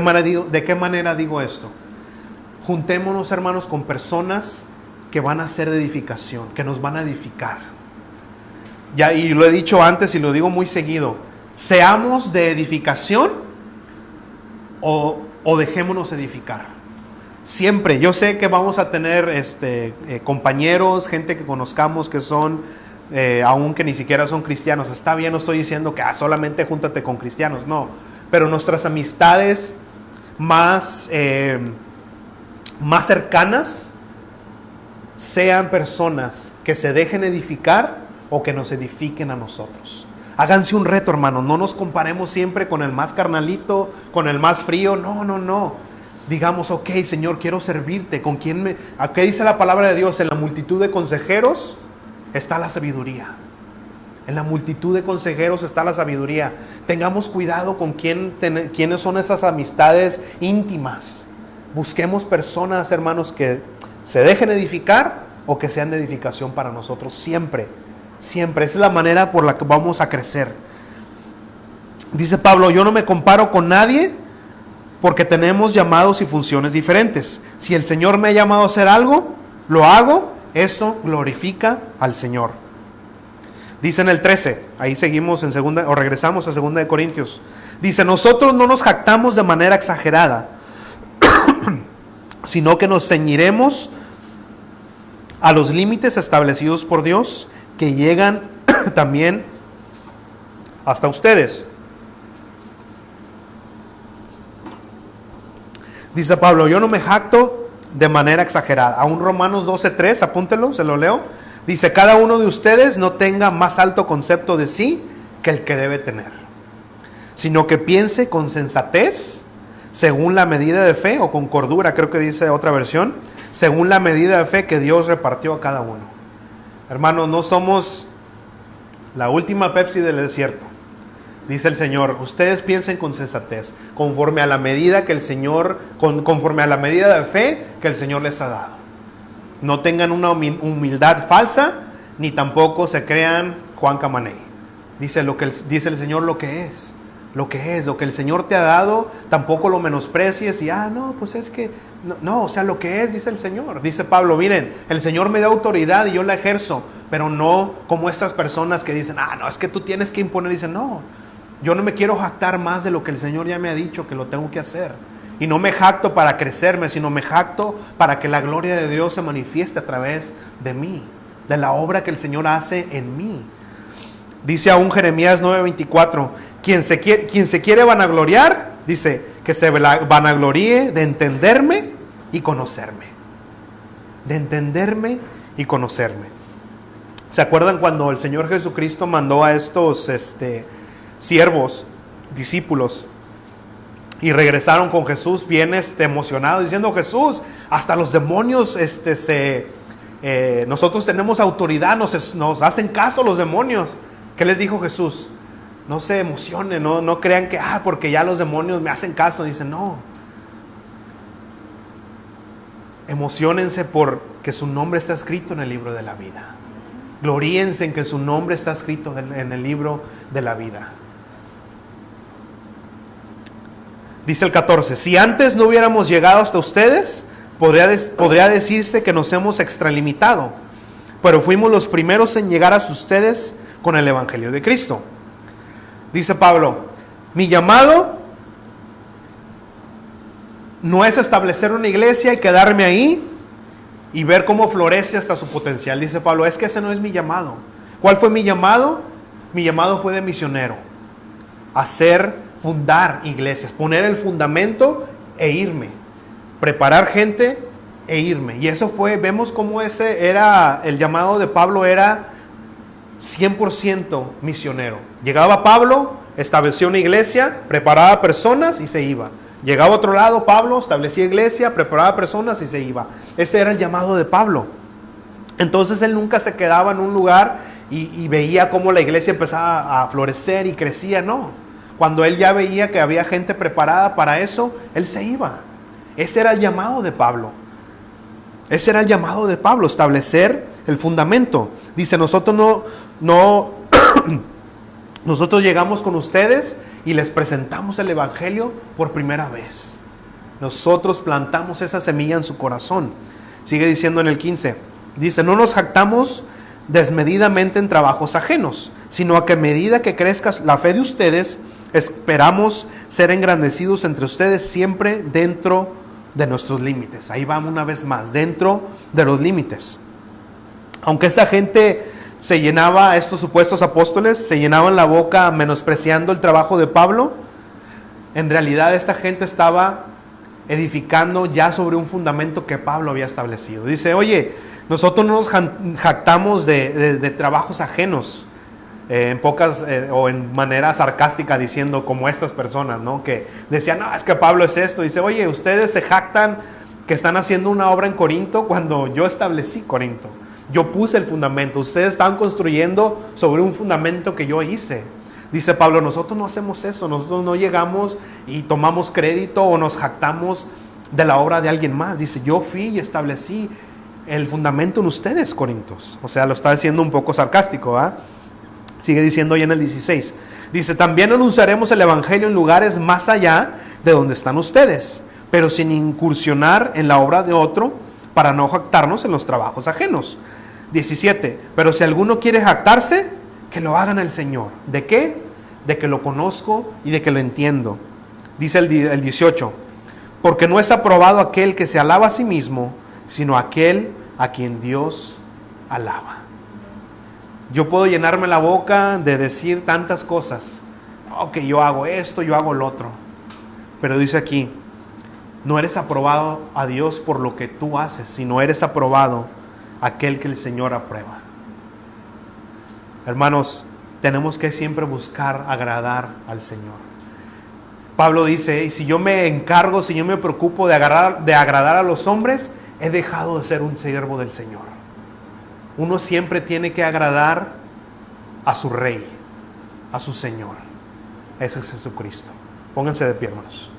manera digo esto? Juntémonos, hermanos, con personas que van a ser de edificación, que nos van a edificar. Ya, y lo he dicho antes y lo digo muy seguido, seamos de edificación o dejémonos edificar. Siempre, yo sé que vamos a tener compañeros, gente que conozcamos que son, aunque ni siquiera son cristianos. Está bien, no estoy diciendo que solamente júntate con cristianos, no. Pero nuestras amistades más cercanas sean personas que se dejen edificar o que nos edifiquen a nosotros. Háganse un reto, hermano. No nos comparemos siempre con el más carnalito, con el más frío. No. Digamos, ok, Señor, quiero servirte. ¿Con quién ¿A qué dice la palabra de Dios? En la multitud de consejeros está la sabiduría. En la multitud de consejeros está la sabiduría. Tengamos cuidado con quiénes son esas amistades íntimas. Busquemos personas, hermanos, que se dejen edificar o que sean de edificación para nosotros. Siempre. Esa es la manera por la que vamos a crecer. Dice Pablo, yo no me comparo con nadie porque tenemos llamados y funciones diferentes. Si el Señor me ha llamado a hacer algo, lo hago. Eso glorifica al Señor. Dice en el 13, ahí seguimos regresamos a 2 de Corintios. Dice, nosotros no nos jactamos de manera exagerada, sino que nos ceñiremos a los límites establecidos por Dios, que llegan también hasta ustedes. Dice Pablo, yo no me jacto de manera exagerada. Aún Romanos 12:3, apúntelo, se lo leo. Dice, cada uno de ustedes no tenga más alto concepto de sí que el que debe tener, sino que piense con sensatez, según la medida de fe, o con cordura, creo que dice otra versión, según la medida de fe que Dios repartió a cada uno. Hermanos, no somos la última Pepsi del desierto. Dice el Señor, ustedes piensen con sensatez, conforme a la medida que el Señor, conforme a la medida de fe que el Señor les ha dado. No tengan una humildad falsa, ni tampoco se crean Juan Camaney. Dice el Señor lo que es. Lo que el Señor te ha dado, tampoco lo menosprecies y, no, pues es que, no, o sea, lo que es, dice el Señor. Dice Pablo, miren, el Señor me da autoridad y yo la ejerzo, pero no como estas personas que dicen, no, es que tú tienes que imponer. Dicen, no, yo no me quiero jactar más de lo que el Señor ya me ha dicho que lo tengo que hacer. Y no me jacto para crecerme, sino me jacto para que la gloria de Dios se manifieste a través de mí, de la obra que el Señor hace en mí. Dice aún Jeremías 9:24, quien se quiere vanagloriar, dice que se vanagloríe de entenderme y conocerme. De entenderme y conocerme. ¿Se acuerdan cuando el Señor Jesucristo mandó a estos siervos, discípulos, y regresaron con Jesús bien emocionados, diciendo, Jesús, hasta los demonios nosotros tenemos autoridad, nos hacen caso los demonios? ¿Qué les dijo Jesús? No se emocionen, no crean que porque ya los demonios me hacen caso. Dicen, no. Emociónense porque su nombre está escrito en el libro de la vida. Gloríense en que su nombre está escrito en el libro de la vida. Dice el 14, si antes no hubiéramos llegado hasta ustedes, podría decirse que nos hemos extralimitado, pero fuimos los primeros en llegar hasta ustedes con el Evangelio de Cristo. Dice Pablo, mi llamado no es establecer una iglesia y quedarme ahí y ver cómo florece hasta su potencial. Dice Pablo, es que ese no es mi llamado. ¿Cuál fue mi llamado? Mi llamado fue de misionero. Fundar iglesias, poner el fundamento e irme. Preparar gente e irme. Y eso fue, vemos cómo ese era, el llamado de Pablo era 100% misionero. Llegaba Pablo, establecía una iglesia, preparaba personas y se iba. Llegaba a otro lado Pablo, establecía iglesia, preparaba personas y se iba. Ese era el llamado de Pablo. Entonces él nunca se quedaba en un lugar y veía cómo la iglesia empezaba a florecer y crecía, no. Cuando él ya veía que había gente preparada para eso, él se iba. Ese era el llamado de Pablo. Ese era el llamado de Pablo, establecer el fundamento. Dice, nosotros nosotros llegamos con ustedes y les presentamos el evangelio por primera vez. Nosotros plantamos esa semilla en su corazón. Sigue diciendo en el 15. Dice, no nos jactamos desmedidamente en trabajos ajenos, sino a que a medida que crezca la fe de ustedes, esperamos ser engrandecidos entre ustedes siempre dentro de nuestros límites. Ahí vamos una vez más, dentro de los límites. Aunque esta gente se llenaba, estos supuestos apóstoles, se llenaban la boca menospreciando el trabajo de Pablo, en realidad esta gente estaba edificando ya sobre un fundamento que Pablo había establecido. Dice, oye, nosotros no nos jactamos de trabajos ajenos, en pocas o en manera sarcástica, diciendo como estas personas, ¿no? Que decían, no, es que Pablo es esto. Dice, oye, ustedes se jactan que están haciendo una obra en Corinto cuando yo establecí Corinto. Yo puse el fundamento, ustedes estaban construyendo sobre un fundamento que yo hice. Dice Pablo, nosotros no hacemos eso, nosotros no llegamos y tomamos crédito o nos jactamos de la obra de alguien más. Dice, yo fui y establecí el fundamento en ustedes, Corintios. O sea, lo está diciendo un poco sarcástico, ¿ah? Sigue diciendo ahí en el 16. Dice, también anunciaremos el evangelio en lugares más allá de donde están ustedes, pero sin incursionar en la obra de otro, para no jactarnos en los trabajos ajenos. 17. Pero si alguno quiere jactarse, que lo haga en el Señor. ¿De qué? De que lo conozco y de que lo entiendo. Dice el 18. Porque no es aprobado aquel que se alaba a sí mismo, sino aquel a quien Dios alaba. Yo puedo llenarme la boca de decir tantas cosas. Oh, que yo hago esto, yo hago lo otro. Pero dice aquí, no eres aprobado a Dios por lo que tú haces, sino eres aprobado aquel que el Señor aprueba. Hermanos, tenemos que siempre buscar agradar al Señor. Pablo dice, si yo me encargo, si yo me preocupo de agradar a los hombres, he dejado de ser un siervo del Señor. Uno siempre tiene que agradar a su Rey, a su Señor. Ese es Jesucristo. Pónganse de pie, hermanos.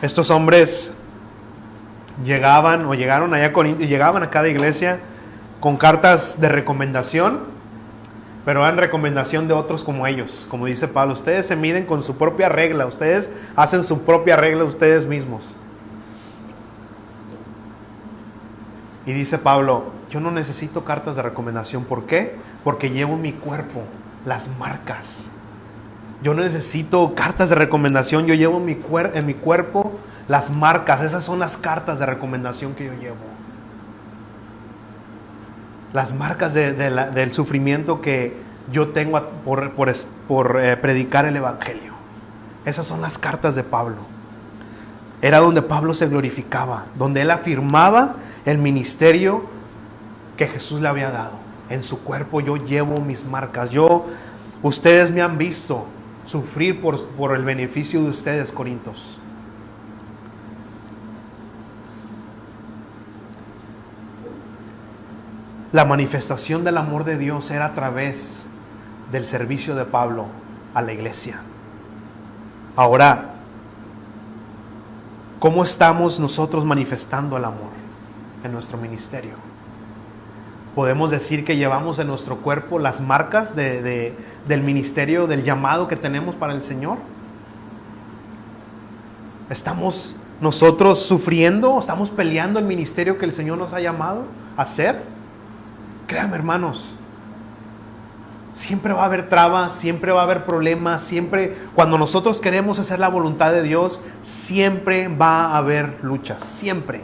Estos hombres llegaron allá a Corinto y llegaban a cada iglesia con cartas de recomendación, pero eran recomendación de otros como ellos. Como dice Pablo, ustedes se miden con su propia regla, ustedes hacen su propia regla ustedes mismos. Y dice Pablo, yo no necesito cartas de recomendación. ¿Por qué? Porque llevo en mi cuerpo las marcas. Yo no necesito cartas de recomendación, yo llevo en mi cuerpo las marcas. Esas son las cartas de recomendación que yo llevo. Las marcas del sufrimiento que yo tengo por predicar el evangelio. Esas son las cartas de Pablo. Era donde Pablo se glorificaba, donde él afirmaba el ministerio que Jesús le había dado. En su cuerpo yo llevo mis marcas. Ustedes me han visto sufrir por el beneficio de ustedes, Corintios. La manifestación del amor de Dios era a través del servicio de Pablo a la iglesia. Ahora, ¿Cómo estamos nosotros manifestando el amor en nuestro ministerio? Podemos decir que llevamos en nuestro cuerpo las marcas del ministerio, del llamado que tenemos para el Señor. ¿Estamos nosotros sufriendo? ¿Estamos peleando el ministerio que el Señor nos ha llamado a hacer? Créanme, hermanos, siempre va a haber trabas, siempre va a haber problemas, siempre, cuando nosotros queremos hacer la voluntad de Dios, siempre va a haber luchas, siempre.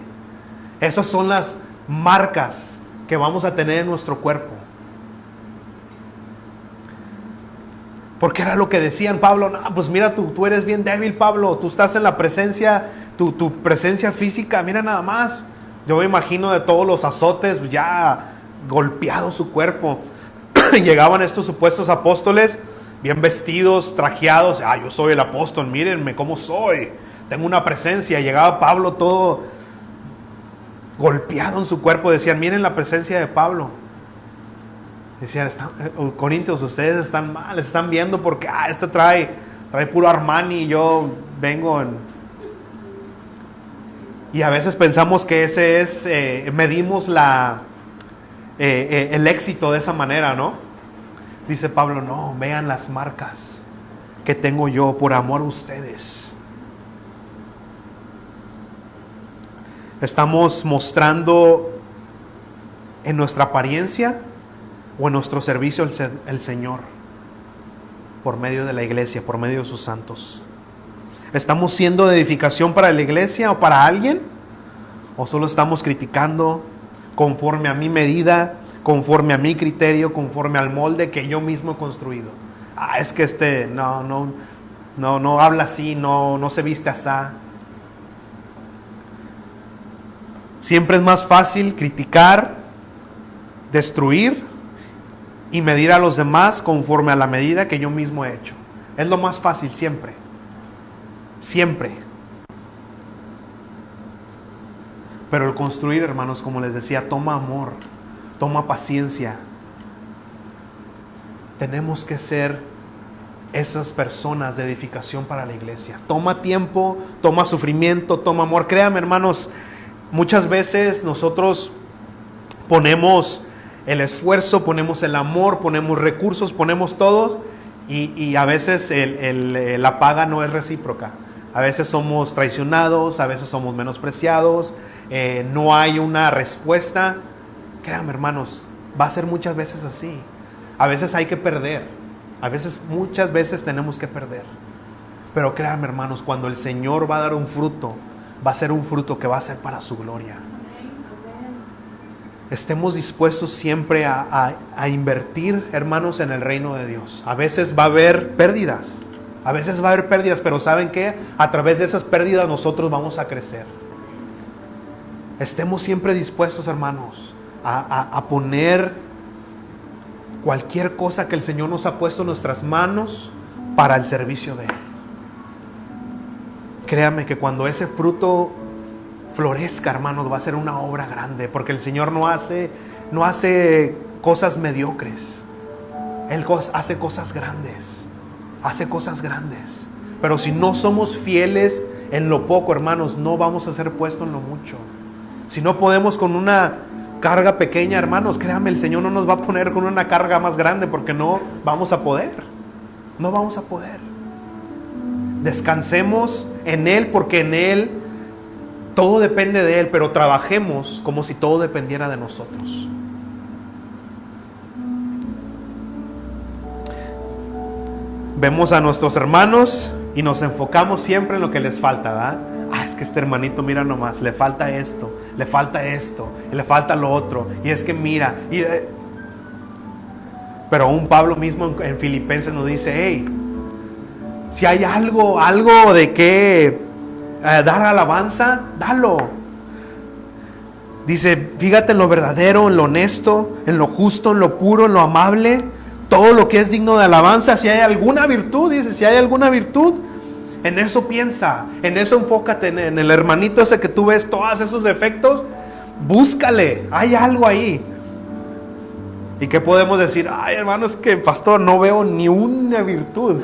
Esas son las marcas que vamos a tener en nuestro cuerpo. Porque era lo que decían, Pablo, no, pues mira, tú eres bien débil, Pablo, tú estás en la presencia, tu presencia física, mira nada más. Yo me imagino de todos los azotes, ya golpeado su cuerpo. Llegaban estos supuestos apóstoles, bien vestidos, trajeados, yo soy el apóstol, mírenme cómo soy, tengo una presencia. Llegaba Pablo todo golpeado en su cuerpo, decían, miren la presencia de Pablo. Decían, Corintios, ustedes están mal, están viendo porque este trae puro Armani y yo vengo en... Y a veces pensamos que ese es, medimos el éxito de esa manera, ¿no? Dice Pablo, no, vean las marcas que tengo yo por amor a ustedes. Estamos mostrando en nuestra apariencia o en nuestro servicio el Señor por medio de la iglesia, por medio de sus santos. ¿Estamos siendo de edificación para la iglesia o para alguien? ¿O solo estamos criticando conforme a mi medida, conforme a mi criterio, conforme al molde que yo mismo he construido? Es que no habla así, no se viste así. Siempre es más fácil criticar, destruir y medir a los demás conforme a la medida que yo mismo he hecho. Es lo más fácil siempre. Siempre. Pero el construir, hermanos, como les decía, toma amor, toma paciencia. Tenemos que ser esas personas de edificación para la iglesia. Toma tiempo, toma sufrimiento, toma amor. Créanme, hermanos, muchas veces nosotros ponemos el esfuerzo, ponemos el amor, ponemos recursos, ponemos todos y a veces la paga no es recíproca. A veces somos traicionados, a veces somos menospreciados, no hay una respuesta. Créanme, hermanos, va a ser muchas veces así. A veces hay que perder, muchas veces tenemos que perder. Pero créanme, hermanos, cuando el Señor va a dar un fruto, va a ser un fruto que va a ser para su gloria. Estemos dispuestos siempre a invertir, hermanos, en el reino de Dios. A veces va a haber pérdidas, pero ¿saben qué? A través de esas pérdidas nosotros vamos a crecer. Estemos siempre dispuestos, hermanos, a poner cualquier cosa que el Señor nos ha puesto en nuestras manos para el servicio de Él. Créame que cuando ese fruto florezca, hermanos, va a ser una obra grande, porque el Señor no hace cosas mediocres. Él hace cosas grandes. Pero si no somos fieles en lo poco, hermanos, no vamos a ser puestos en lo mucho. Si no podemos con una carga pequeña, hermanos, créanme, el Señor no nos va a poner con una carga más grande, porque no vamos a poder. Descansemos en Él, porque en Él todo depende de Él, pero trabajemos como si todo dependiera de nosotros. Vemos a nuestros hermanos y nos enfocamos siempre en lo que les falta, ¿verdad? Es que este hermanito, mira nomás, le falta esto, y le falta lo otro, y es que mira, pero aún Pablo mismo en Filipenses nos dice, hey, si hay algo de qué dar alabanza, dalo. Dice, fíjate en lo verdadero, en lo honesto, en lo justo, en lo puro, en lo amable, todo lo que es digno de alabanza. Si hay alguna virtud, en eso piensa, en eso enfócate, en el hermanito ese que tú ves todos esos defectos, búscale, hay algo ahí. ¿Y qué podemos decir? Hermano, es que pastor, no veo ni una virtud.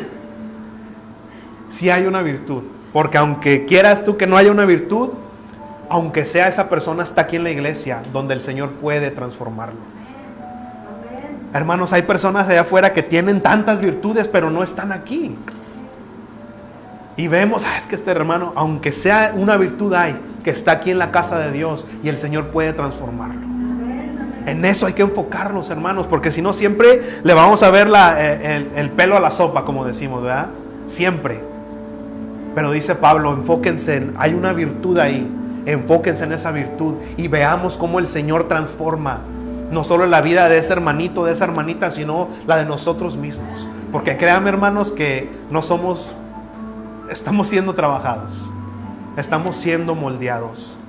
Sí hay una virtud, Porque aunque quieras tú que no haya una virtud, aunque sea esa persona está aquí en la iglesia, donde el Señor puede transformarlo. Hermanos, hay personas allá afuera que tienen tantas virtudes, pero no están aquí. Y vemos, es que este hermano, aunque sea una virtud hay, que está aquí en la casa de Dios y el Señor puede transformarlo. En eso hay que enfocarnos, hermanos, porque si no siempre le vamos a ver el pelo a la sopa, como decimos, ¿verdad? Siempre. Pero dice Pablo, enfóquense, hay una virtud ahí, enfóquense en esa virtud y veamos cómo el Señor transforma no solo la vida de ese hermanito, de esa hermanita, sino la de nosotros mismos. Porque créanme, hermanos, que no somos, estamos siendo trabajados, estamos siendo moldeados.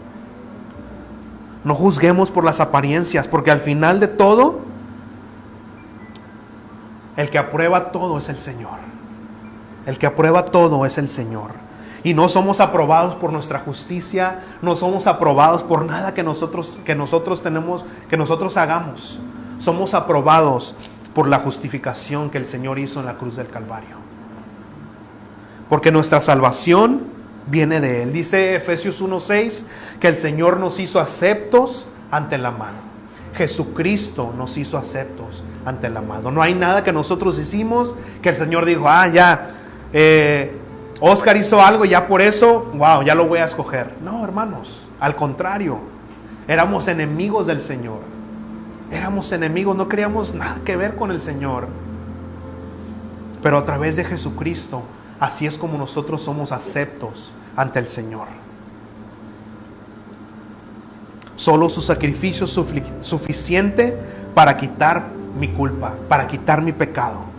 No juzguemos por las apariencias, porque al final de todo, el que aprueba todo es el Señor. El que aprueba todo es el Señor. Y no somos aprobados por nuestra justicia, no somos aprobados por nada que nosotros tenemos, que nosotros hagamos. Somos aprobados por la justificación que el Señor hizo en la cruz del Calvario. Porque nuestra salvación viene de Él. Dice Efesios 1:6 que el Señor nos hizo aceptos ante el amado. Jesucristo nos hizo aceptos ante el amado. No hay nada que nosotros hicimos que el Señor dijo, Oscar hizo algo y ya por eso, ya lo voy a escoger. No, hermanos, al contrario, éramos enemigos del Señor. Éramos enemigos, no queríamos nada que ver con el Señor. Pero a través de Jesucristo, así es como nosotros somos aceptos ante el Señor. Solo su sacrificio es suficiente para quitar mi culpa, para quitar mi pecado.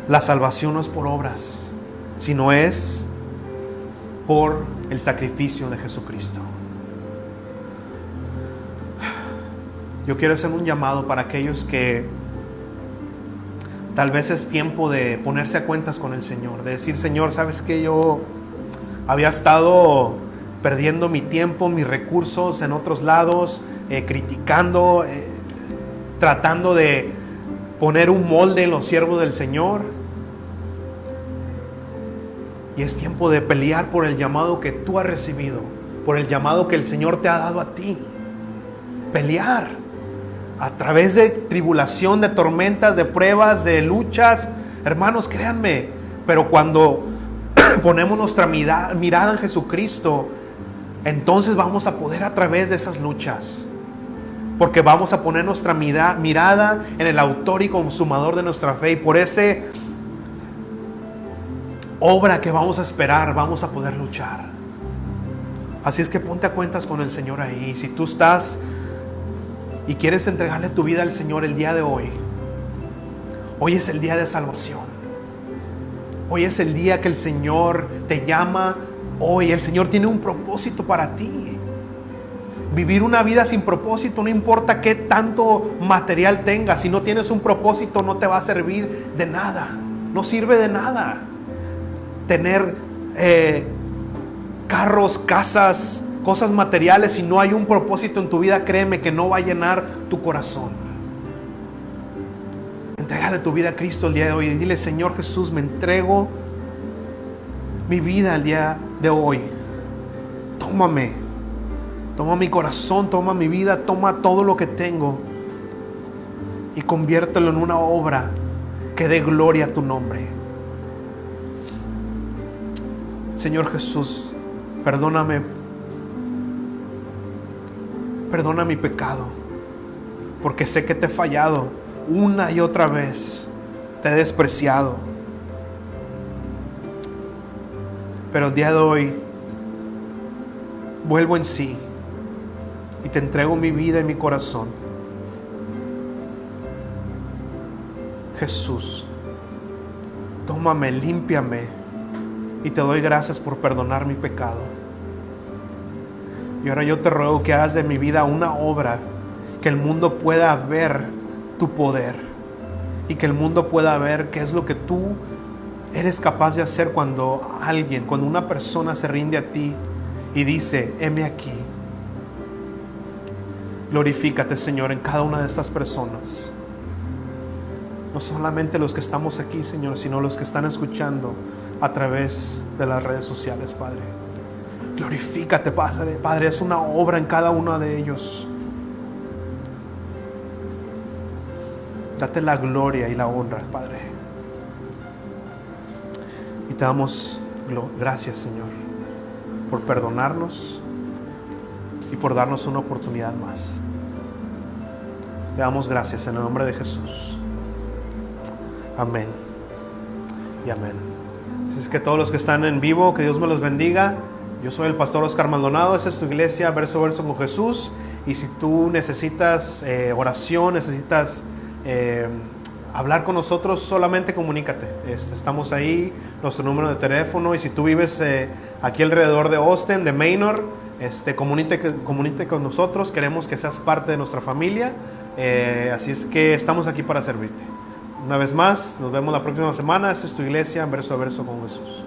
La salvación no es por obras, sino es por el sacrificio de Jesucristo. Yo quiero hacer un llamado para aquellos que tal vez es tiempo de ponerse a cuentas con el Señor, de decir, Señor, ¿sabes qué? Yo había estado perdiendo mi tiempo, mis recursos en otros lados, criticando, tratando de poner un molde en los siervos del Señor. Y es tiempo de pelear por el llamado que tú has recibido, por el llamado que el Señor te ha dado a ti. Pelear a través de tribulación, de tormentas, de pruebas, de luchas. Hermanos, créanme, pero cuando ponemos nuestra mirada en Jesucristo, entonces vamos a poder a través de esas luchas. Porque vamos a poner nuestra mirada en el autor y consumador de nuestra fe. Y por esa obra que vamos a esperar, vamos a poder luchar. Así es que ponte a cuentas con el Señor ahí. Si tú estás y quieres entregarle tu vida al Señor el día de hoy, hoy es el día de salvación. Hoy es el día que el Señor te llama. Hoy el Señor tiene un propósito para ti. Vivir una vida sin propósito, no importa qué tanto material tengas, si no tienes un propósito no te va a servir de nada. No sirve de nada tener carros, casas, cosas materiales. Si no hay un propósito en tu vida, créeme que no va a llenar tu corazón. Entrégale tu vida a Cristo el día de hoy y dile, Señor Jesús, me entrego mi vida el día de hoy. Tómame. Toma mi corazón, toma mi vida, toma todo lo que tengo y conviértelo en una obra que dé gloria a tu nombre. Señor Jesús, perdóname. Perdona mi pecado, porque sé que te he fallado una y otra vez. Te he despreciado. Pero el día de hoy vuelvo en sí. Y te entrego mi vida y mi corazón. Jesús, tómame, límpiame. Y te doy gracias por perdonar mi pecado. Y ahora yo te ruego que hagas de mi vida una obra que el mundo pueda ver tu poder. Y que el mundo pueda ver qué es lo que tú eres capaz de hacer cuando una persona se rinde a ti y dice, heme aquí. Glorifícate, Señor, en cada una de estas personas. No solamente los que estamos aquí, Señor, sino los que están escuchando a través de las redes sociales, Padre. Glorifícate, Padre. Padre, es una obra en cada uno de ellos. Date la gloria y la honra, Padre. Y te damos gracias, Señor, por perdonarnos y por darnos una oportunidad más. Te damos gracias en el nombre de Jesús. Amén y amén. Así es que todos los que están en vivo, que Dios me los bendiga. Yo soy el pastor Oscar Maldonado. Esta es tu iglesia, Verso a Verso con Jesús. Y si tú necesitas oración, necesitas hablar con nosotros, solamente comunícate. Estamos ahí, nuestro número de teléfono. Y si tú vives aquí alrededor de Austin, de Manor, comunícate con nosotros. Queremos que seas parte de nuestra familia. Así es que estamos aquí para servirte. Una vez más, nos vemos la próxima semana. Esta es tu iglesia, Verso a Verso con Jesús.